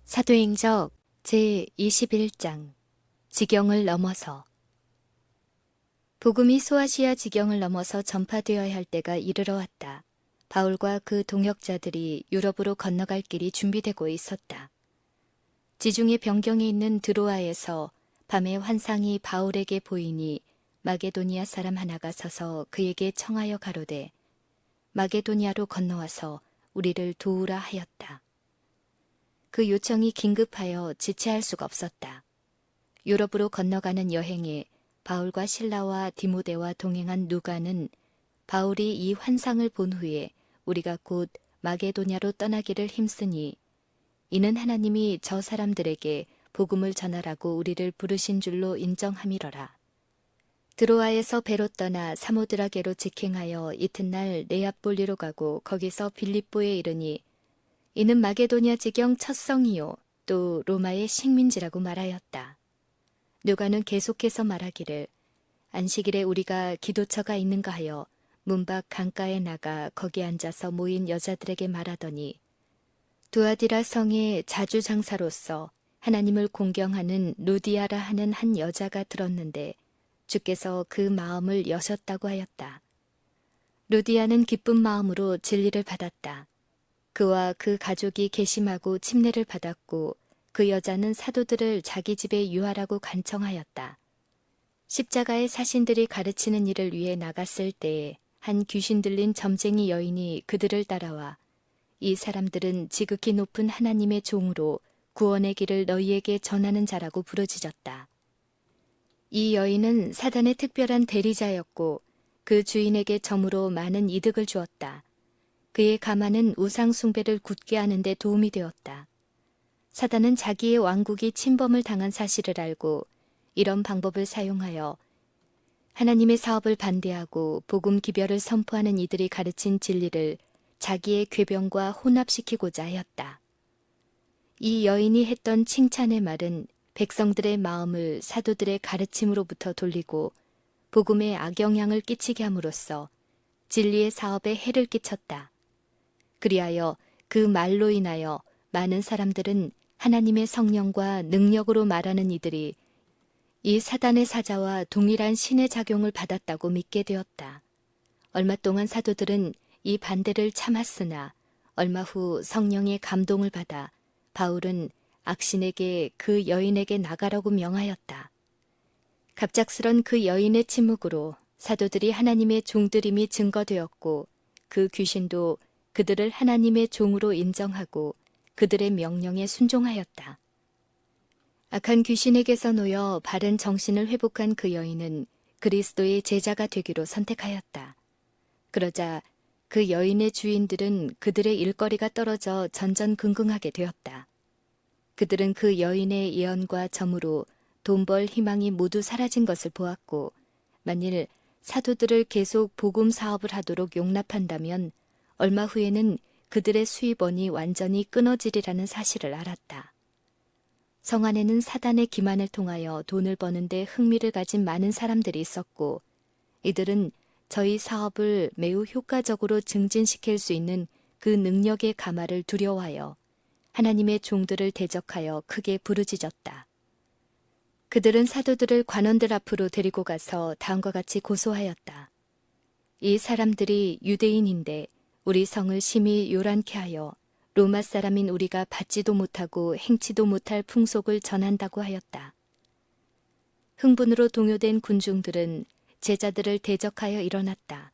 사도행적 제21장 지경을 넘어서 복음이 소아시아 지경을 넘어서 전파되어야 할 때가 이르러 왔다. 바울과 그 동역자들이 유럽으로 건너갈 길이 준비되고 있었다. 지중해 변경에 있는 드로아에서 밤에 환상이 바울에게 보이니 마게도니아 사람 하나가 서서 그에게 청하여 가로되 마게도니아로 건너와서 우리를 도우라 하였다. 그 요청이 긴급하여 지체할 수가 없었다. 유럽으로 건너가는 여행에 바울과 실라와 디모데와 동행한 누가는 바울이 이 환상을 본 후에 우리가 곧 마게도냐로 떠나기를 힘쓰니 이는 하나님이 저 사람들에게 복음을 전하라고 우리를 부르신 줄로 인정함이러라. 드로아에서 배로 떠나 사모드라게로 직행하여 이튿날 네아폴리로 가고 거기서 빌립보에 이르니 이는 마게도냐 지경 첫 성이요 또 로마의 식민지라고 말하였다. 누가는 계속해서 말하기를 안식일에 우리가 기도처가 있는가 하여 문밖 강가에 나가 거기 앉아서 모인 여자들에게 말하더니 두아디라 성의 자주장사로서 하나님을 공경하는 루디아라 하는 한 여자가 들었는데 주께서 그 마음을 여셨다고 하였다. 루디아는 기쁜 마음으로 진리를 받았다. 그와 그 가족이 계심하고 침례를 받았고 그 여자는 사도들을 자기 집에 유하라고 간청하였다. 십자가의 사신들이 가르치는 일을 위해 나갔을 때에 한 귀신 들린 점쟁이 여인이 그들을 따라와 이 사람들은 지극히 높은 하나님의 종으로 구원의 길을 너희에게 전하는 자라고 부르짖었다. 이 여인은 사단의 특별한 대리자였고 그 주인에게 점으로 많은 이득을 주었다. 그의 가마는 우상 숭배를 굳게 하는 데 도움이 되었다. 사단은 자기의 왕국이 침범을 당한 사실을 알고 이런 방법을 사용하여 하나님의 사업을 반대하고 복음 기별을 선포하는 이들이 가르친 진리를 자기의 궤변과 혼합시키고자 하였다. 이 여인이 했던 칭찬의 말은 백성들의 마음을 사도들의 가르침으로부터 돌리고 복음에 악영향을 끼치게 함으로써 진리의 사업에 해를 끼쳤다. 그리하여 그 말로 인하여 많은 사람들은 하나님의 성령과 능력으로 말하는 이들이 이 사단의 사자와 동일한 신의 작용을 받았다고 믿게 되었다. 얼마 동안 사도들은 이 반대를 참았으나 얼마 후 성령의 감동을 받아 바울은 악신에게 그 여인에게 나가라고 명하였다. 갑작스런 그 여인의 침묵으로 사도들이 하나님의 종들임이 증거되었고 그 귀신도 그들을 하나님의 종으로 인정하고 그들의 명령에 순종하였다. 악한 귀신에게서 놓여 바른 정신을 회복한 그 여인은 그리스도의 제자가 되기로 선택하였다. 그러자 그 여인의 주인들은 그들의 일거리가 떨어져 전전긍긍하게 되었다. 그들은 그 여인의 예언과 점으로 돈 벌 희망이 모두 사라진 것을 보았고 만일 사도들을 계속 복음 사업을 하도록 용납한다면 얼마 후에는 그들의 수입원이 완전히 끊어지리라는 사실을 알았다. 성 안에는 사단의 기만을 통하여 돈을 버는데 흥미를 가진 많은 사람들이 있었고 이들은 저희 사업을 매우 효과적으로 증진시킬 수 있는 그 능력의 가마를 두려워하여 하나님의 종들을 대적하여 크게 부르짖었다. 그들은 사도들을 관원들 앞으로 데리고 가서 다음과 같이 고소하였다. 이 사람들이 유대인인데 우리 성을 심히 요란케 하여 로마 사람인 우리가 받지도 못하고 행치도 못할 풍속을 전한다고 하였다. 흥분으로 동요된 군중들은 제자들을 대적하여 일어났다.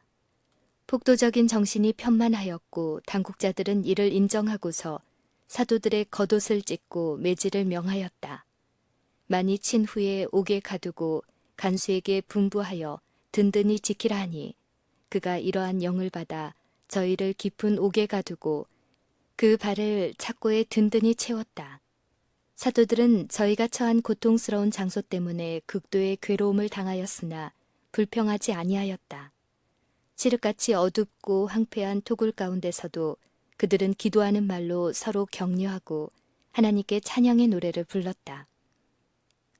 폭도적인 정신이 편만하였고 당국자들은 이를 인정하고서 사도들의 겉옷을 찢고 매질을 명하였다. 많이 친 후에 옥에 가두고 간수에게 분부하여 든든히 지키라 하니 그가 이러한 영을 받아 저희를 깊은 옥에 가두고 그 발을 착고에 든든히 채웠다. 사도들은 저희가 처한 고통스러운 장소 때문에 극도의 괴로움을 당하였으나 불평하지 아니하였다. 칠흑같이 어둡고 황폐한 토굴 가운데서도 그들은 기도하는 말로 서로 격려하고 하나님께 찬양의 노래를 불렀다.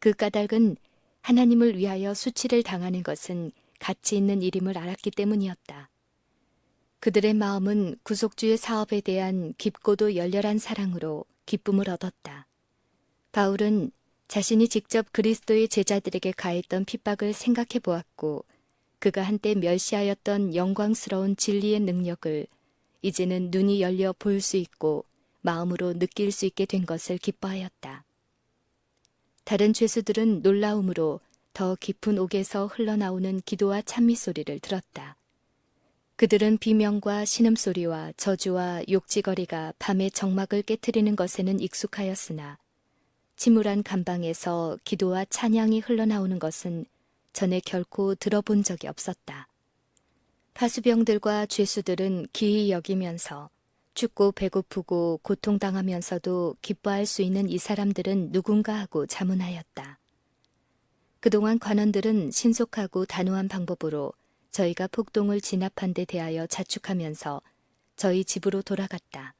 그 까닭은 하나님을 위하여 수치를 당하는 것은 가치 있는 일임을 알았기 때문이었다. 그들의 마음은 구속주의 사업에 대한 깊고도 열렬한 사랑으로 기쁨을 얻었다. 바울은 자신이 직접 그리스도의 제자들에게 가했던 핍박을 생각해 보았고 그가 한때 멸시하였던 영광스러운 진리의 능력을 이제는 눈이 열려 볼 수 있고 마음으로 느낄 수 있게 된 것을 기뻐하였다. 다른 죄수들은 놀라움으로 더 깊은 옥에서 흘러나오는 기도와 찬미 소리를 들었다. 그들은 비명과 신음소리와 저주와 욕지거리가 밤의 정막을 깨트리는 것에는 익숙하였으나 침울한 감방에서 기도와 찬양이 흘러나오는 것은 전에 결코 들어본 적이 없었다. 파수병들과 죄수들은 기이 여기면서 춥고 배고프고 고통당하면서도 기뻐할 수 있는 이 사람들은 누군가 하고 자문하였다. 그동안 관원들은 신속하고 단호한 방법으로 저희가 폭동을 진압한 데 대하여 자축하면서 저희 집으로 돌아갔다.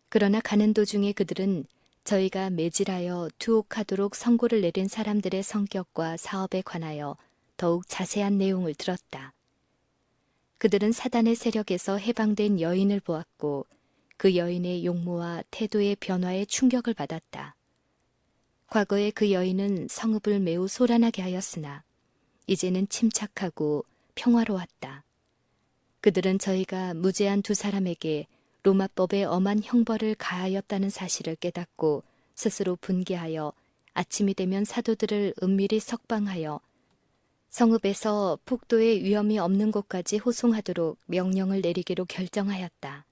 그러나 가는 도중에 그들은 저희가 매질하여 투옥하도록 선고를 내린 사람들의 성격과 사업에 관하여 더욱 자세한 내용을 들었다. 그들은 사단의 세력에서 해방된 여인을 보았고 그 여인의 용모와 태도의 변화에 충격을 받았다. 과거에 그 여인은 성읍을 매우 소란하게 하였으나 이제는 침착하고 평화로웠다. 그들은 저희가 무죄한 두 사람에게 로마법의 엄한 형벌을 가하였다는 사실을 깨닫고 스스로 분개하여 아침이 되면 사도들을 은밀히 석방하여 성읍에서 폭도의 위험이 없는 곳까지 호송하도록 명령을 내리기로 결정하였다.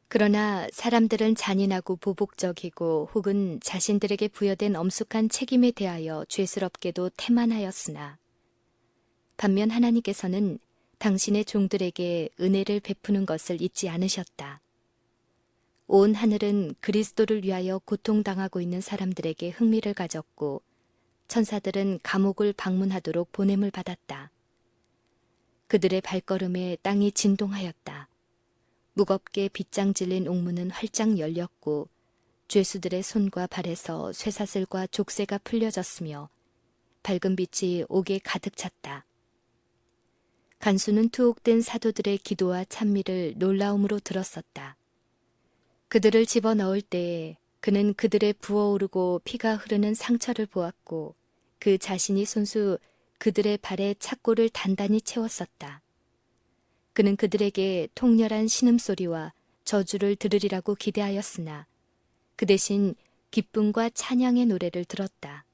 그러나 사람들은 잔인하고 보복적이고 혹은 자신들에게 부여된 엄숙한 책임에 대하여 죄스럽게도 태만하였으나 반면 하나님께서는 당신의 종들에게 은혜를 베푸는 것을 잊지 않으셨다. 온 하늘은 그리스도를 위하여 고통당하고 있는 사람들에게 흥미를 가졌고 천사들은 감옥을 방문하도록 보냄을 받았다. 그들의 발걸음에 땅이 진동하였다. 무겁게 빗장 질린 옥문은 활짝 열렸고 죄수들의 손과 발에서 쇠사슬과 족쇄가 풀려졌으며 밝은 빛이 옥에 가득 찼다. 간수는 투옥된 사도들의 기도와 찬미를 놀라움으로 들었었다. 그들을 집어넣을 때에 그는 그들의 부어오르고 피가 흐르는 상처를 보았고 그 자신이 손수 그들의 발에 착고를 단단히 채웠었다. 그는 그들에게 통렬한 신음소리와 저주를 들으리라고 기대하였으나 그 대신 기쁨과 찬양의 노래를 들었다.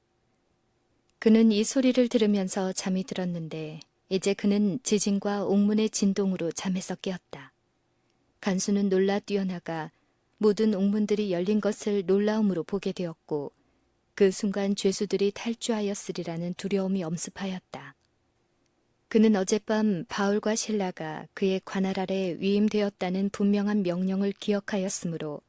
그는 이 소리를 들으면서 잠이 들었는데 이제 그는 지진과 옥문의 진동으로 잠에서 깨었다. 간수는 놀라 뛰어나가 모든 옥문들이 열린 것을 놀라움으로 보게 되었고 그 순간 죄수들이 탈주하였으리라는 두려움이 엄습하였다. 그는 어젯밤 바울과 실라가 그의 관할 아래 위임되었다는 분명한 명령을 기억하였으므로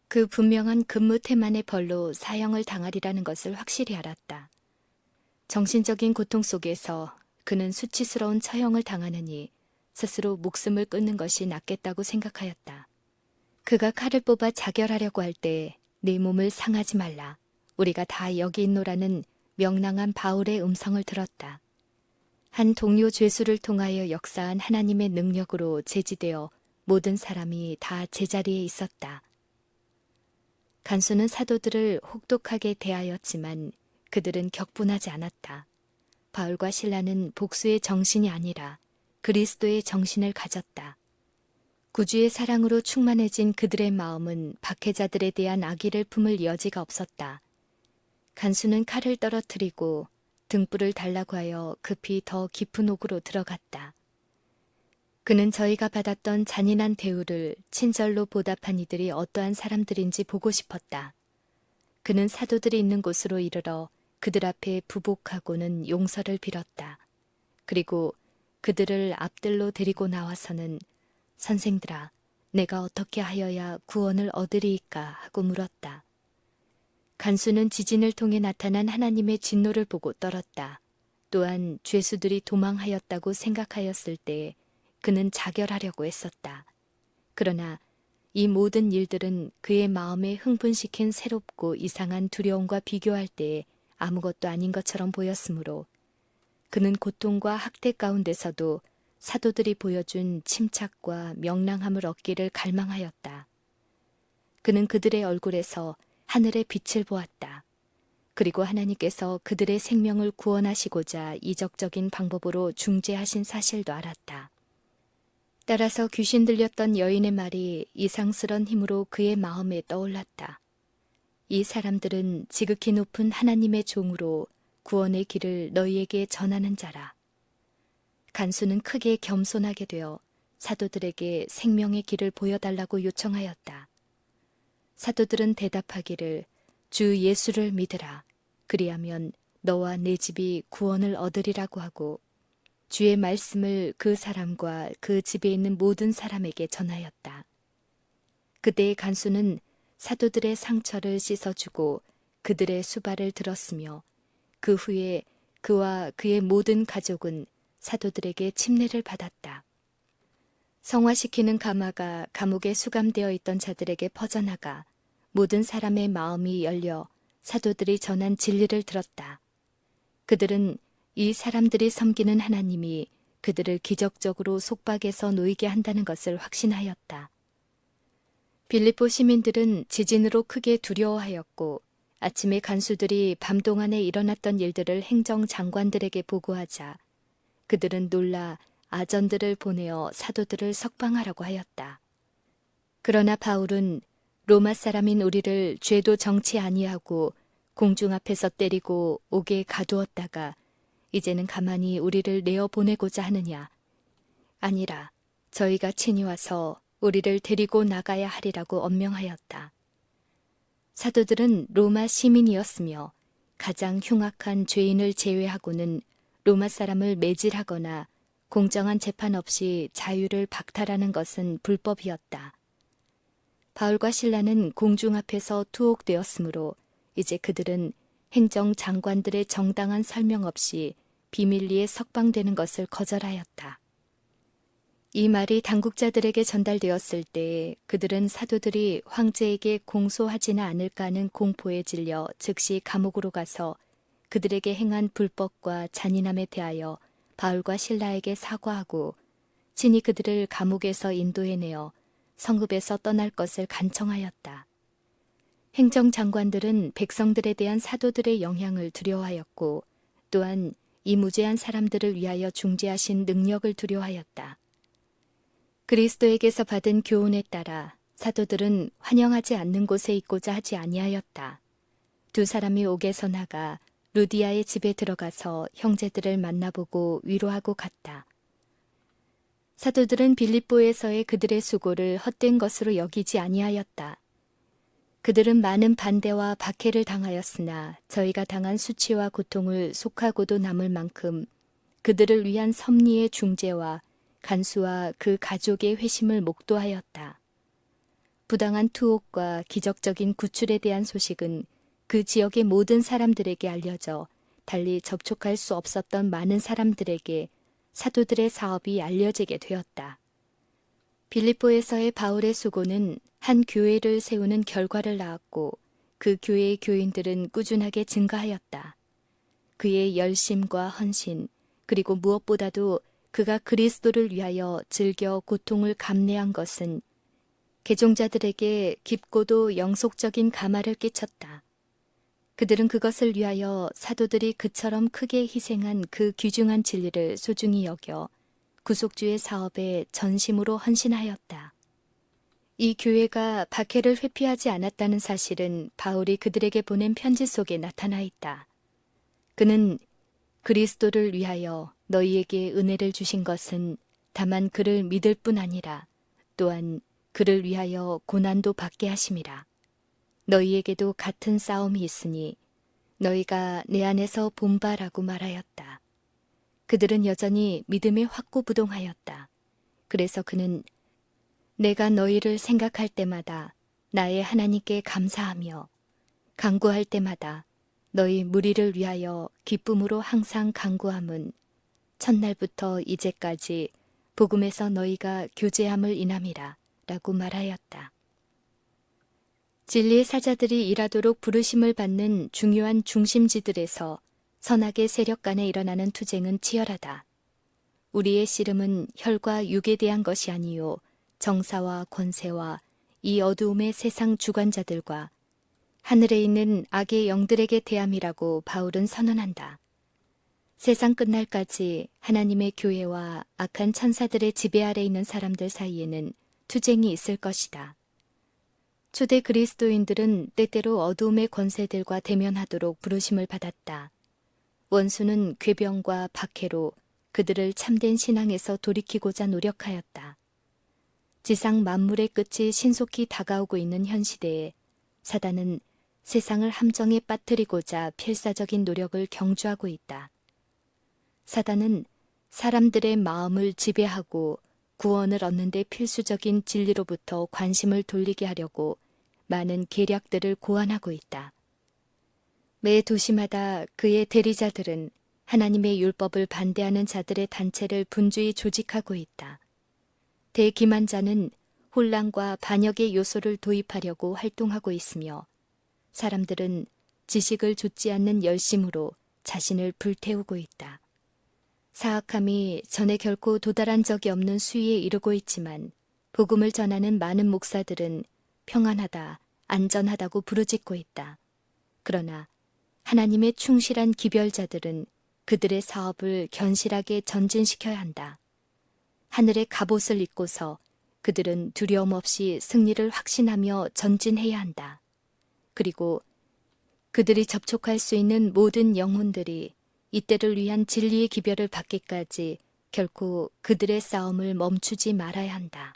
그 분명한 근무 태만의 벌로 사형을 당하리라는 것을 확실히 알았다. 정신적인 고통 속에서 그는 수치스러운 처형을 당하느니 스스로 목숨을 끊는 것이 낫겠다고 생각하였다. 그가 칼을 뽑아 자결하려고 할 때 네 몸을 상하지 말라. 우리가 다 여기 있노라는 명랑한 바울의 음성을 들었다. 한 동료 죄수를 통하여 역사한 하나님의 능력으로 제지되어 모든 사람이 다 제자리에 있었다. 간수는 사도들을 혹독하게 대하였지만 그들은 격분하지 않았다. 바울과 실라는 복수의 정신이 아니라 그리스도의 정신을 가졌다. 구주의 사랑으로 충만해진 그들의 마음은 박해자들에 대한 악의를 품을 여지가 없었다. 간수는 칼을 떨어뜨리고 등불을 달라고 하여 급히 더 깊은 옥으로 들어갔다. 그는 저희가 받았던 잔인한 대우를 친절로 보답한 이들이 어떠한 사람들인지 보고 싶었다. 그는 사도들이 있는 곳으로 이르러 그들 앞에 부복하고는 용서를 빌었다. 그리고 그들을 앞들로 데리고 나와서는 선생들아, 내가 어떻게 하여야 구원을 얻으리이까 하고 물었다. 간수는 지진을 통해 나타난 하나님의 진노를 보고 떨었다. 또한 죄수들이 도망하였다고 생각하였을 때 그는 자결하려고 했었다. 그러나 이 모든 일들은 그의 마음에 흥분시킨 새롭고 이상한 두려움과 비교할 때에 아무것도 아닌 것처럼 보였으므로 그는 고통과 학대 가운데서도 사도들이 보여준 침착과 명랑함을 얻기를 갈망하였다. 그는 그들의 얼굴에서 하늘의 빛을 보았다. 그리고 하나님께서 그들의 생명을 구원하시고자 이적적인 방법으로 중재하신 사실도 알았다. 따라서 귀신 들렸던 여인의 말이 이상스런 힘으로 그의 마음에 떠올랐다. 이 사람들은 지극히 높은 하나님의 종으로 구원의 길을 너희에게 전하는 자라. 간수는 크게 겸손하게 되어 사도들에게 생명의 길을 보여달라고 요청하였다. 사도들은 대답하기를 주 예수를 믿으라. 그리하면 너와 내 집이 구원을 얻으리라고 하고 주의 말씀을 그 사람과 그 집에 있는 모든 사람에게 전하였다. 그때의 간수는 사도들의 상처를 씻어주고 그들의 수발을 들었으며 그 후에 그와 그의 모든 가족은 사도들에게 침례를 받았다. 성화시키는 가마가 감옥에 수감되어 있던 자들에게 퍼져나가 모든 사람의 마음이 열려 사도들이 전한 진리를 들었다. 그들은 이 사람들이 섬기는 하나님이 그들을 기적적으로 속박에서 놓이게 한다는 것을 확신하였다. 빌립보 시민들은 지진으로 크게 두려워하였고 아침에 간수들이 밤 동안에 일어났던 일들을 행정장관들에게 보고하자 그들은 놀라 아전들을 보내어 사도들을 석방하라고 하였다. 그러나 바울은 로마 사람인 우리를 죄도 정치 아니하고 공중 앞에서 때리고 옥에 가두었다가 이제는 가만히 우리를 내어 보내고자 하느냐? 아니라 저희가 친히 와서 우리를 데리고 나가야 하리라고 언명하였다. 사도들은 로마 시민이었으며 가장 흉악한 죄인을 제외하고는 로마 사람을 매질하거나 공정한 재판 없이 자유를 박탈하는 것은 불법이었다. 바울과 실라는 공중 앞에서 투옥되었으므로 이제 그들은 행정장관들의 정당한 설명 없이 비밀리에 석방되는 것을 거절하였다. 이 말이 당국자들에게 전달되었을 때 그들은 사도들이 황제에게 공소하지는 않을까 하는 공포에 질려 즉시 감옥으로 가서 그들에게 행한 불법과 잔인함에 대하여 바울과 실라에게 사과하고 친히 그들을 감옥에서 인도해내어 성읍에서 떠날 것을 간청하였다. 행정장관들은 백성들에 대한 사도들의 영향을 두려워하였고 또한 이 무죄한 사람들을 위하여 중재하신 능력을 두려워하였다. 그리스도에게서 받은 교훈에 따라 사도들은 환영하지 않는 곳에 있고자 하지 아니하였다. 두 사람이 옥에서 나가 루디아의 집에 들어가서 형제들을 만나보고 위로하고 갔다. 사도들은 빌립보에서의 그들의 수고를 헛된 것으로 여기지 아니하였다. 그들은 많은 반대와 박해를 당하였으나 저희가 당한 수치와 고통을 속하고도 남을 만큼 그들을 위한 섭리의 중재와 간수와 그 가족의 회심을 목도하였다. 부당한 투옥과 기적적인 구출에 대한 소식은 그 지역의 모든 사람들에게 알려져 달리 접촉할 수 없었던 많은 사람들에게 사도들의 사업이 알려지게 되었다. 빌립보에서의 바울의 수고는 한 교회를 세우는 결과를 낳았고 그 교회의 교인들은 꾸준하게 증가하였다. 그의 열심과 헌신 그리고 무엇보다도 그가 그리스도를 위하여 즐겨 고통을 감내한 것은 개종자들에게 깊고도 영속적인 감화를 끼쳤다. 그들은 그것을 위하여 사도들이 그처럼 크게 희생한 그 귀중한 진리를 소중히 여겨 구속주의 사업에 전심으로 헌신하였다. 이 교회가 박해를 회피하지 않았다는 사실은 바울이 그들에게 보낸 편지 속에 나타나 있다. 그는 그리스도를 위하여 너희에게 은혜를 주신 것은 다만 그를 믿을 뿐 아니라 또한 그를 위하여 고난도 받게 하심이라. 너희에게도 같은 싸움이 있으니 너희가 내 안에서 본바라고 말하였다. 그들은 여전히 믿음에 확고부동하였다. 그래서 그는 내가 너희를 생각할 때마다 나의 하나님께 감사하며 간구할 때마다 너희 무리를 위하여 기쁨으로 항상 간구함은 첫날부터 이제까지 복음에서 너희가 교제함을 인함이라 라고 말하였다. 진리의 사자들이 일하도록 부르심을 받는 중요한 중심지들에서 선악의 세력 간에 일어나는 투쟁은 치열하다. 우리의 씨름은 혈과 육에 대한 것이 아니요 정사와 권세와 이 어두움의 세상 주관자들과 하늘에 있는 악의 영들에게 대함이라고 바울은 선언한다. 세상 끝날까지 하나님의 교회와 악한 천사들의 지배 아래 있는 사람들 사이에는 투쟁이 있을 것이다. 초대 그리스도인들은 때때로 어두움의 권세들과 대면하도록 부르심을 받았다. 원수는 궤병과 박해로 그들을 참된 신앙에서 돌이키고자 노력하였다. 지상 만물의 끝이 신속히 다가오고 있는 현 시대에 사단은 세상을 함정에 빠뜨리고자 필사적인 노력을 경주하고 있다. 사단은 사람들의 마음을 지배하고 구원을 얻는 데 필수적인 진리로부터 관심을 돌리게 하려고 많은 계략들을 고안하고 있다. 매 도시마다 그의 대리자들은 하나님의 율법을 반대하는 자들의 단체를 분주히 조직하고 있다. 대기만자는 혼란과 반역의 요소를 도입하려고 활동하고 있으며 사람들은 지식을 좇지 않는 열심으로 자신을 불태우고 있다. 사악함이 전에 결코 도달한 적이 없는 수위에 이르고 있지만 복음을 전하는 많은 목사들은 평안하다, 안전하다고 부르짖고 있다. 그러나 하나님의 충실한 기별자들은 그들의 사업을 견실하게 전진시켜야 한다. 하늘의 갑옷을 입고서 그들은 두려움 없이 승리를 확신하며 전진해야 한다. 그리고 그들이 접촉할 수 있는 모든 영혼들이 이때를 위한 진리의 기별을 받기까지 결코 그들의 싸움을 멈추지 말아야 한다.